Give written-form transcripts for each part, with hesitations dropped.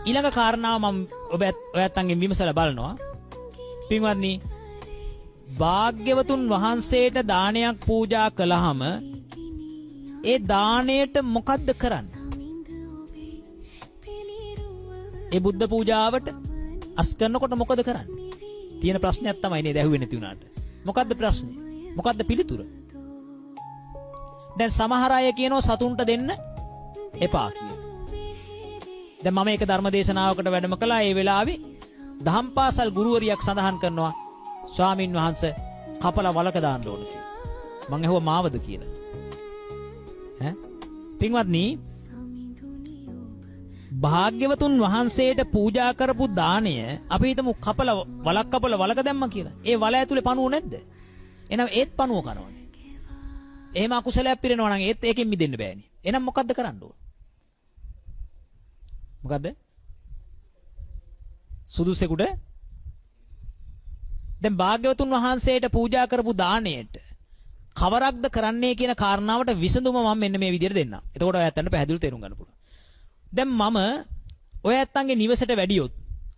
ඊළඟ කාරණාව මම ඔයත් අංගෙන් විමසලා බලනවා. පින්වත්නි, භාග්‍යවතුන් වහන්සේට දානයක් පූජා කළාම ඒ දාණයට මොකද්ද කරන්නේ? ඒ බුද්ධ පූජාවට අස් කරනකොට මොකද කරන්නේ? තියෙන ප්‍රශ්නයක් තමයි නේද ඇහුවේ නැති වුණාට. මොකද්ද ප්‍රශ්නේ? මොකද්ද පිළිතුර? දැන් සමහර අය කියනවා සතුන්ට දෙන්න එපා කියලා. දැන් මම එක ධර්ම දේශනාවකට වැඩම කළා. ඒ වෙලාවේ දහම්පාසල් ගුරුවරියක් සඳහන් කරනවා ස්වාමින් වහන්සේ කපලා වලක දාන්න ඕන කියලා. මං ඇහුවා මාවද කියලා. පින්වත්නි, භාග්‍යවතුන් වහන්සේට පූජා කරපු දාණය අපි හිතමු කපලා වලක දැම්මා කියලා. ඒ වල ඇතුලේ පණුව නැද්ද? එහෙනම් ඒත් පණුව කනවනේ. එහෙම අකුසලයක් පිරෙනවා නම් ඒත් ඒකෙන් මිදෙන්න බෑනේ. එහෙනම් මොකද්ද කරන්න ඕන? මොකද්ද? සුදුසෙකුට දැන් භාග්‍යවතුන් වහන්සේට පූජා කරපු දාණයට කවරක්ද කරන්නේ කියන කාරණාවට විසඳුම මම මෙන්න මේ විදිහට දෙන්නම්. එතකොට ඔය ඇත්තන්ට පැහැදිලිව තේරුම් ගන්න පුළුවන්. දැන් මම ඔය ඇත්තන්ගේ නිවසට වැඩියොත්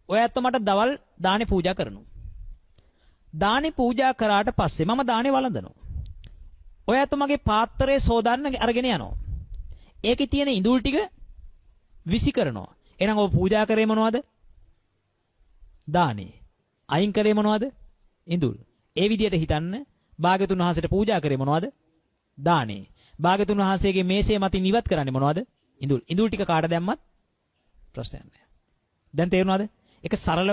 ඔය ඇත්ත මට දවල් දානේ පූජා කරනවා. දානේ පූජා කරාට පස්සේ මම දානේ වළඳනවා. ඔය ඇත්ත මගේ පාත්‍රයේ සෝදාන්න අරගෙන යනවා. ඒකේ තියෙන ඉඳුල් ටික විසි කරනවා. එහෙනම් ඔබ පූජා කරේ මොනවද? දානේ. අයින් කරේ මොනවද? ඉඳුල්. ඒ විදිහට හිතන්න. භාග්‍යතුන් වහන්සේට පූජා කරේ මොනවද? දානේ. භාග්‍යතුන් වහන්සේගේ මේසේ මතින් ඉවත් කරන්නේ මොනවද? ඉඳුල්. ඉඳුල් ටික කාට දැම්මත් ප්‍රශ්නයක් නැහැ. දැන් තේරුණාද? ඒක සරල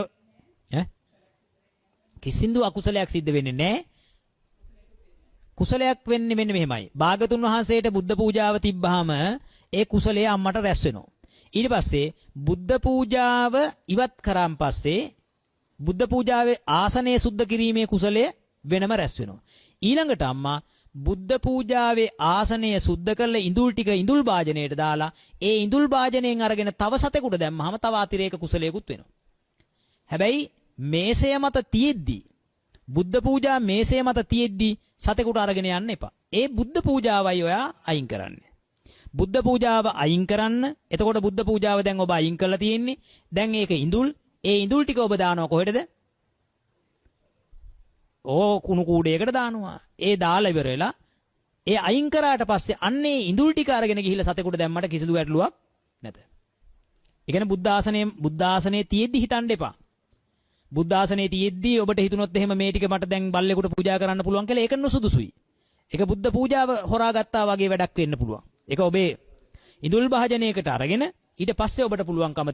කිසිඳු අකුසලයක් සිද්ධ වෙන්නේ නැහැ. කුසලයක් වෙන්නේ මෙන්න මෙහෙමයි. භාග්‍යතුන් වහන්සේට බුද්ධ පූජාව තිබ්බහම ඒ කුසලයේ අම්මට රැස් වෙනවා. ඊට පස්සේ බුද්ධ පූජාව ඉවත් කරාන් පස්සේ බුද්ධ පූජාවේ ආසනය සුද්ධ කිරීමේ කුසලය වෙනම රැස් වෙනවා. ඊළඟට අම්මා බුද්ධ පූජාවේ ආසනය සුද්ධ කරලා ඉඳුල් ටික ඉඳුල් භාජනයට දාලා ඒ ඉඳුල් භාජනයෙන් අරගෙන තව සතෙකුට දැම්මහම තව අතිරේක කුසලයකුත් වෙනවා. හැබැයි මේසය මත තියෙද්දි බුද්ධ පූජා මේසය මත තියෙද්දි සතෙකුට අරගෙන යන්න එපා. ඒ බුද්ධ පූජාවයි ඔයා අයින් කරන්නේ. බුද්ධ පූජාව අයින් කරන්න. එතකොට බුද්ධ පූජාව දැන් ඔබ අයින් කරලා තියෙන්නේ. දැන් ඒක ඉඳුල්. ඒ ඉඳුල් ටික ඔබ දානවා කොහෙටද? කුණු කූඩයකට දානවා. ඒ දාලා ඉවර වෙලා ඒ අයින් කරාට පස්සේ අන්නේ ඉඳුල් ටික අරගෙන ගිහිල්ලා සතෙකුට දැම්මට කිසිදු ගැටලුවක් නැත. ඒ කියන්නේ බුද්ධ ආසනයේ තියෙද්දි හිතන්න එපා. බුද්ධ ආසනයේ තියෙද්දි ඔබට හිතුනොත් එහෙම මේ ටික මට දැන් බල්ලෙකුට පූජා කරන්න පුළුවන් කියලා ඒක නුසුදුසුයි. ඒක බුද්ධ පූජාව හොරාගත්තා වගේ වැඩක් වෙන්න පුළුවන්. ඒක ඔබේ ඉඳුල් භාජනයකට අරගෙන ඊට පස්සේ ඔබට පුළුවන්කම